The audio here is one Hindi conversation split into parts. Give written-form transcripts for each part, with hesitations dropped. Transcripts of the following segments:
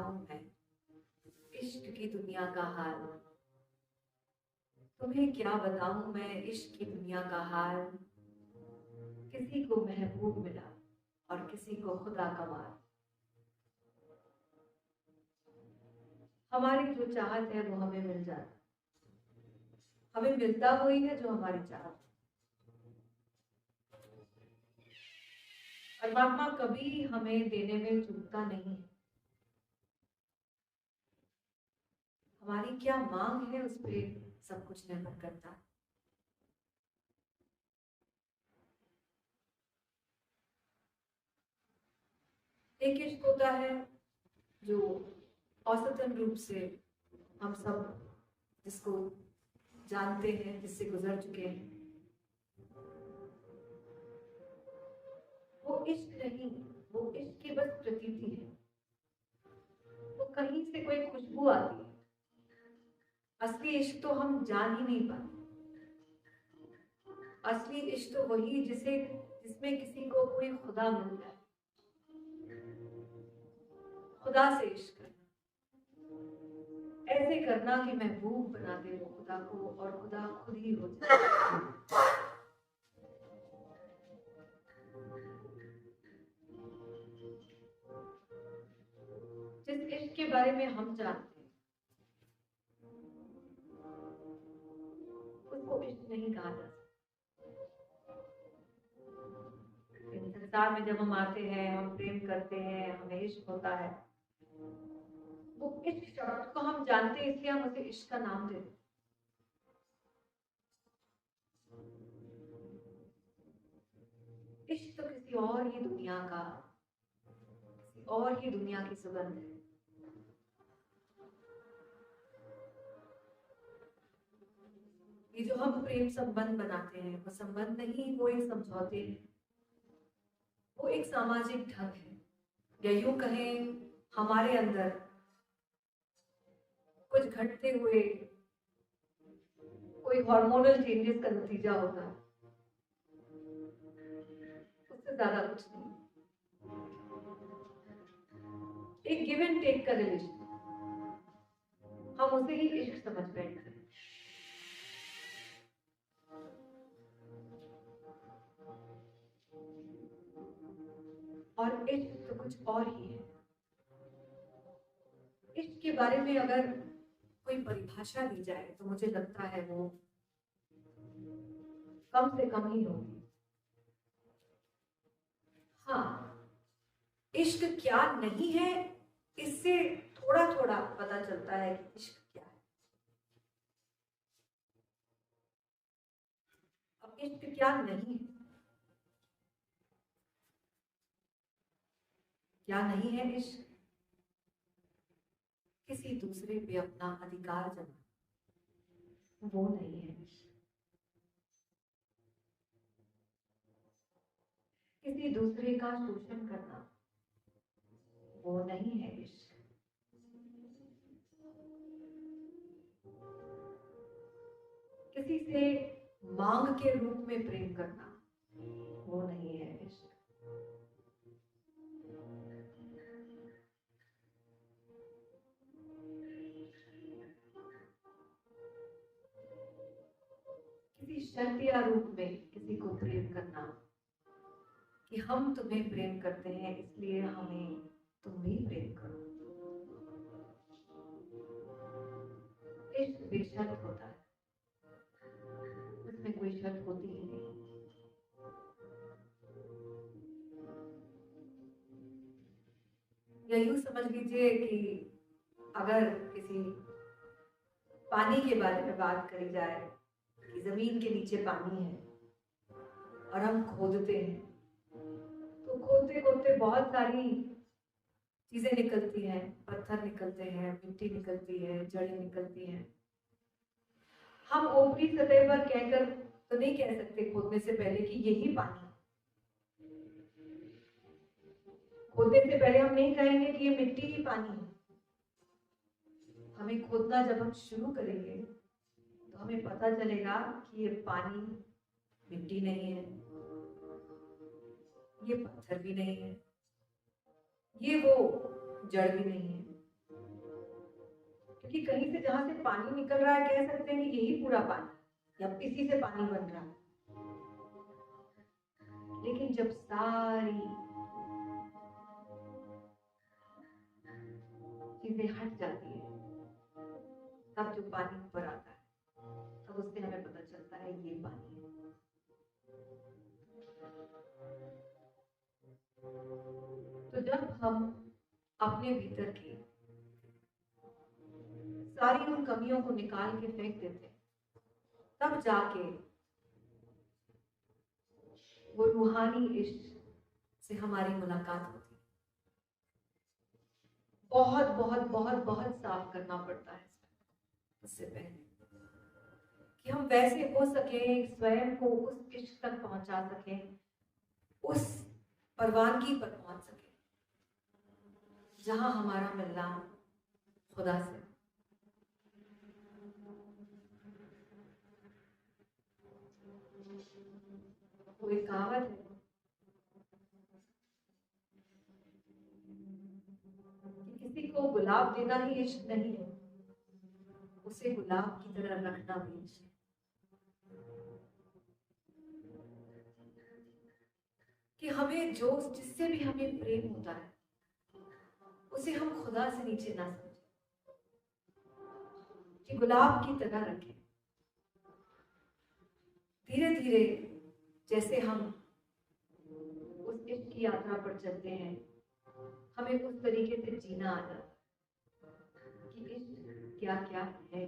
बताऊं मैं इश्क की दुनिया का हाल। तुम्हें क्या बताऊं मैं इश्क की दुनिया का हाल। किसी को महबूब मिला और किसी को खुदा कमाल। हमारी जो चाहत है वो हमें मिल जाती, हमें मिलता वही है जो हमारी चाहत। परमात्मा कभी हमें देने में चूकता नहीं है। हमारी क्या मांग है उस पर सब कुछ निर्भर करता है। एक इश्क होता है जो औसतन रूप से हम सब जिसको जानते हैं, जिससे गुजर चुके हैं, वो इश्क नहीं, वो इश्क की बस प्रतीति है। वो कहीं से कोई खुशबू आती है। असली इश्क तो हम जान ही नहीं पाते। असली इश्क तो वही जिसमें किसी को कोई खुदा मिल जाए। खुदा से इश्क करना, ऐसे करना कि महबूब बना दे वो खुदा को और खुदा खुद ही हो जाए। जिस इश्क के बारे में हम जानते हैं उसको इश्क नहीं कहा जा सकता। संसार में जब हम आते हैं, हम प्रेम करते हैं, हमें इश्क होता है, वो इश्क शब्द को हम जानते हैं इसलिए हम उसे इश्क का नाम देते हैं। इश्क तो किसी और ही दुनिया का, किसी और ही दुनिया की सुगंध है। ये जो हम प्रेम संबंध बनाते हैं वो संबंध नहीं, वो एक समझौते हैं, वो एक सामाजिक ढंग है, या यूं कहें हमारे अंदर कुछ घटते हुए कोई हार्मोनल चेंजेस का नतीजा होता है, उससे ज्यादा कुछ नहीं। एक गिव एंड टेक का रिलेशन, हम उसे ही इश्क समझ बैठते हैं। और इश्क तो कुछ और ही है। इश्क के बारे में अगर कोई परिभाषा दी जाए तो मुझे लगता है वो कम से कम ही होगी। हाँ, इश्क क्या नहीं है इससे थोड़ा थोड़ा पता चलता है कि इश्क क्या है। अब इश्क क्या नहीं है, क्या नहीं है इश्क? किसी दूसरे पे अपना अधिकार जमाना, वो नहीं है इश्क। किसी दूसरे का शोषण करना, वो नहीं है इश्क। किसी से मांग के रूप में प्रेम करना, वो नहीं है इश्क। किसी शर्तिया रूप में किसी को प्रेम करना कि हम तुम्हें प्रेम करते हैं इसलिए हमें तुम भी प्रेम करो, इश्क बेशर्त होता है, उसमें कोई शर्त होती ही नहीं। या यूं समझ लीजिए कि अगर किसी पानी के बारे में बात करी जाए कि जमीन के नीचे पानी है और हम खोदते हैं, तो खोदते खोदते बहुत सारी चीजें निकलती हैं, पत्थर निकलते हैं, मिट्टी निकलती है, जड़ें निकलती हैं। हम ऊपरी सतह पर कहकर तो नहीं कह सकते खोदने से पहले कि यही पानी। खोदने से पहले हम नहीं कहेंगे कि ये मिट्टी ही पानी है। हमें खोदना जब हम शुरू करेंगे तो हमें पता चलेगा कि ये पानी मिट्टी नहीं है, ये पत्थर भी नहीं है, ये वो जड़ भी नहीं है, क्योंकि कहीं से जहां से पानी निकल रहा है कह सकते हैं कि यही पूरा पानी या इसी से पानी बन रहा है। लेकिन जब सारी चीजें हट जाती है तब जो पानी ऊपर आता है तब उससे हमें पता चलता है ये पानी है। तो जब हम अपने भीतर की सारी उन कमियों को निकाल के फेंक देते हैं तब जाके वो रूहानी इश्क से हमारी मुलाकात होती है। बहुत बहुत बहुत बहुत साफ करना पड़ता है उससे पहले कि हम वैसे हो सके, स्वयं को उस इश्क तक पहुंचा सके, उस परवानगी पर पहुंच सके जहां हमारा मिलना खुदा से। वो एक कहावत है कि किसी को गुलाब देना ही इश्क नहीं है, उसे गुलाब की तरह रखना भी इश्क है। कि हमें जो जिससे भी हमें प्रेम होता है उसे हम खुदा से नीचे ना समझें, कि गुलाब की तरह रखें। धीरे धीरे जैसे हम उस इश्क की यात्रा पर चलते हैं हमें उस तरीके से जीना आ जाता है कि इश्क क्या क्या है।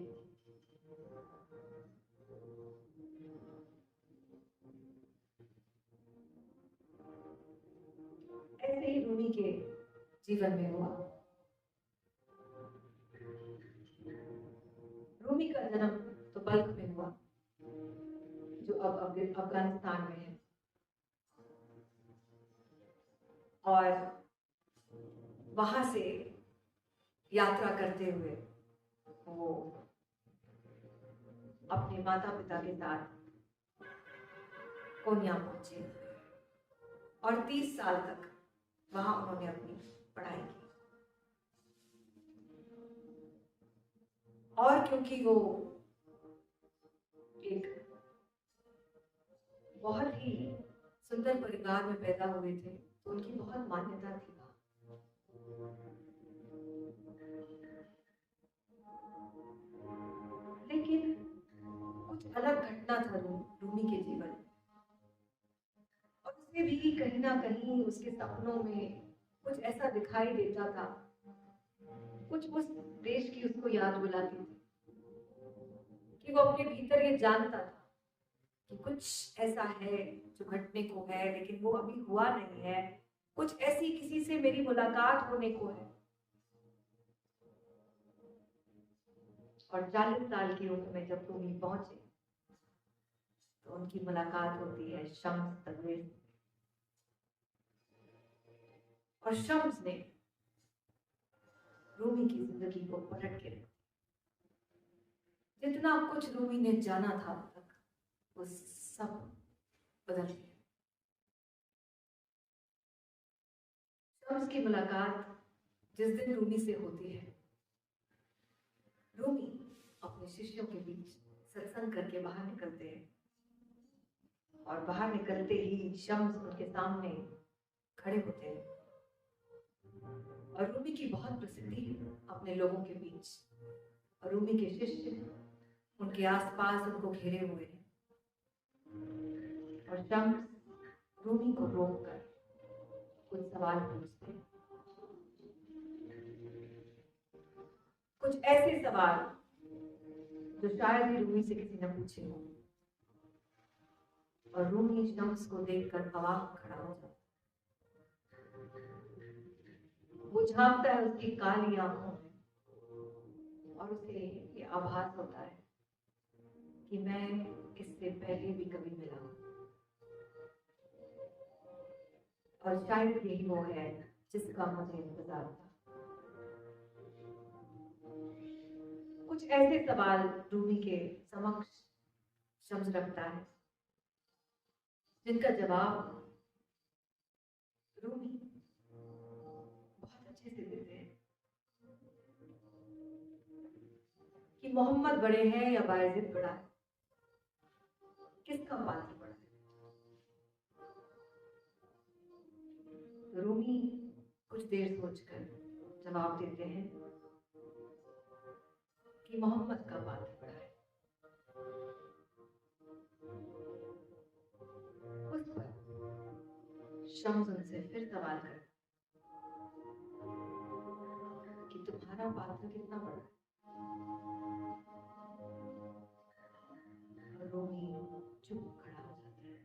ऐसे ही रूमी के जीवन में हुआ। रूमी का जन्म तो बल्ख में हुआ जो अब अफगानिस्तान में है, और वहां से यात्रा करते हुए वो अपने माता पिता के साथ कोन्या पहुंचे और 30 साल तक वहां उन्होंने अपनी पढ़ाई की। और क्योंकि वो एक बहुत ही सुंदर परिवार में पैदा हुए थे तो उनकी बहुत मान्यता थी। लेकिन कुछ अलग घटना था रूमी के जीवन में, और उसे भी कहीं ना कहीं उसके सपनों में कुछ ऐसा दिखाई देता था, कुछ उस देश की उसको याद बुलाती थी कि वो अपने भीतर ये जानता था कि कुछ ऐसा है जो घटने को है लेकिन वो अभी हुआ नहीं है, कुछ ऐसी किसी से मेरी मुलाकात होने को है। और 40 साल की उम्र में जब रूमी पहुंचे तो उनकी मुलाकात होती है शम्स तबरेज, और शम्स ने रूमी की जिंदगी को पलट के रखा। जितना कुछ रूमी ने जाना था अब तक वो सब बदल गया। शम्स की मुलाकात जिस दिन रूमी से होती है, रूमी अपने शिष्यों के बीच सत्संग करके बाहर निकलते हैं, और बाहर निकलते ही शम्स उनके सामने खड़े होते हैं। और रूमी की बहुत प्रसिद्धि है अपने लोगों के बीच, और रूमी के शिष्य उनके आसपास उनको घेरे हुए हैं, और शम्स रूमी को रोककर कुछ सवाल पूछते हैं, कुछ ऐसे सवाल जो शायद ही रूमी से किसी ने पूछे हो। और रूमी शम्स को देखकर अवाक खड़ा हो जाता, वो झांकता है उसकी काली आंखों में और उसे ये आभास होता है कि मैं इससे पहले भी कभी मिला हूं, और शायद यही वो है जिसका मुझे इंतजार था। कुछ ऐसे सवाल रूमी के समक्ष शम्स रखता है जिनका जवाब रूमी बहुत अच्छे से देते हैं। मोहम्मद बड़े हैं या बायजीद बड़ा है, किसका पात्र बड़ा है? रूमी कुछ देर सोचकर जवाब देते हैं कि मोहम्मद का पात्र बड़ा है। उस पर शम्स उनसे फिर सवाल कर कि तुम्हारा पात्र कितना बड़ा है? रूमी चुप खड़ा हो जाता है,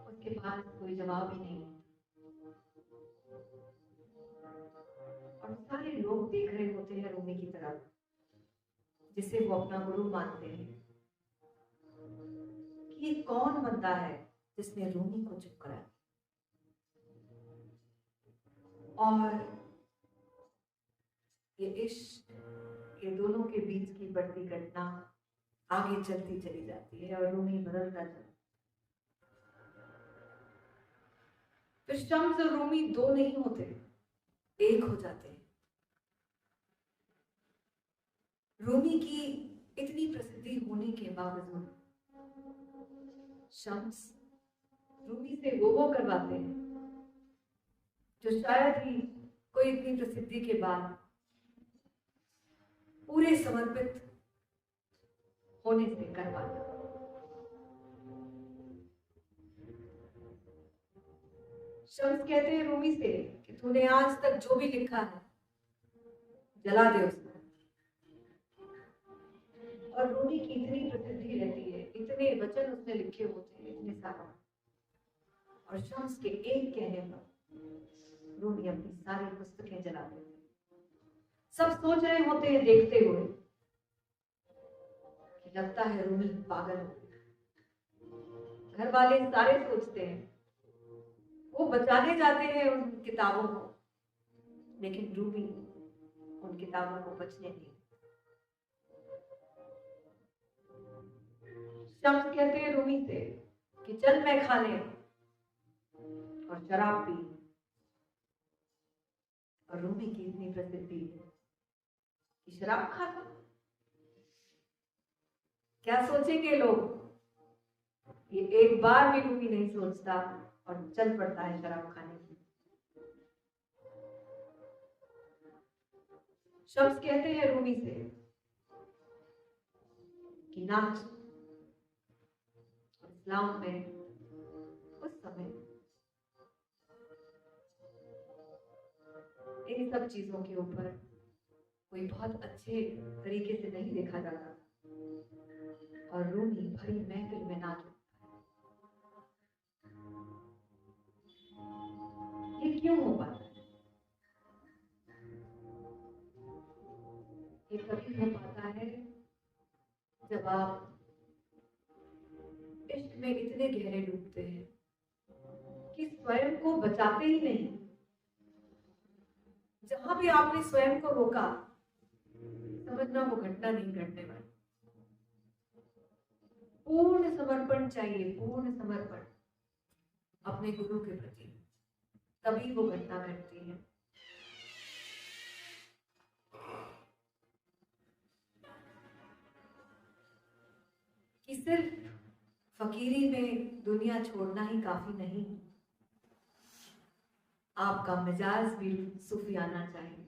उसके पास कोई जवाब ही नहीं। और सारे लोग देख रहे होते हैं रूमी की तरफ, जिसे वो अपना गुरु मानते हैं, कि ये कौन बंदा है जिसने रूमी को चुप कराया। और ये इश्क, ये दोनों के बीच की बढ़ती घटना आगे चलती चली जाती है और रूमी बदलता जाता है। फिर शम्स और रूमी दो नहीं होते, एक हो जाते हैं। रूमी की इतनी प्रसिद्धि होने के बावजूद शम्स रूमी से वो करवाते हैं जो शायद ही कोई इतनी प्रसिद्धि के बाद पूरे समर्पित होने से कर पाता। शम्स कहते हैं रूमी से कि तूने आज तक जो भी लिखा है जला दे उसको। और रूमी की इतनी प्रसिद्धि रहती है, इतने वचन उसने लिखे होते हैं, इतने सारे, और शम्स के एक कहने पर रूमी अपनी सारी पुस्तकें जला देती है। सब सोच रहे होते हैं देखते हुए कि लगता है रूमी पागल हो गई। घर वाले सारे सोचते हैं, वो बचाने जाते हैं उन किताबों को, लेकिन रूमी उन किताबों को बचने नहीं। शम्स कहते हैं रूमी से कि चल मैं खा ले और शराब पी। और रूमी की इतनी प्रसिद्धि कि शराब खाता, क्या सोचेंगे लोग। ये एक बार भी रूमी नहीं सोचता और चल पड़ता है शराब खाने की। शम्स कहते हैं रूमी से कि नाच। इस्लाम में उस समय इन सब चीजों के ऊपर कोई बहुत अच्छे तरीके से नहीं देखा जाता, और रूमी भरी महफिल में नाच। ये क्यों हो पाता है? ये कभी हो पाता है जब आप इश्क में इतने गहरे डूबते हैं कि स्वयं को बचाते ही नहीं। जहां भी आपने स्वयं को रोका, समझना वो घटना नहीं घटने वाली। पूर्ण समर्पण चाहिए, पूर्ण समर्पण अपने गुरु के प्रति, तभी वो घटना घटती है। कि सिर्फ फकीरी में दुनिया छोड़ना ही काफी नहीं, आपका मिजाज भी सूफियाना चाहिए।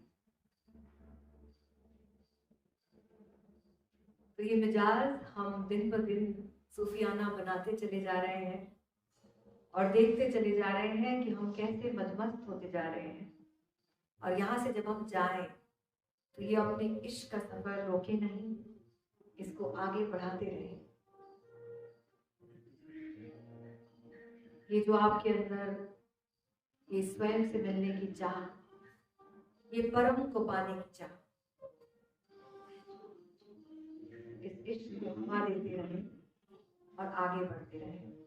तो ये मिजाज हम दिन ब दिन सूफियाना बनाते चले जा रहे हैं और देखते चले जा रहे हैं कि हम कैसे मदमस्त होते जा रहे हैं। और यहाँ से जब हम जाएं तो ये अपने इश्क का सफर रोके नहीं, इसको आगे बढ़ाते रहें। ये जो आपके अंदर ये स्वयं से मिलने की चाह, ये परम को पाने की चाह, इस इश्क को हवा देते रहें और आगे बढ़ते रहें।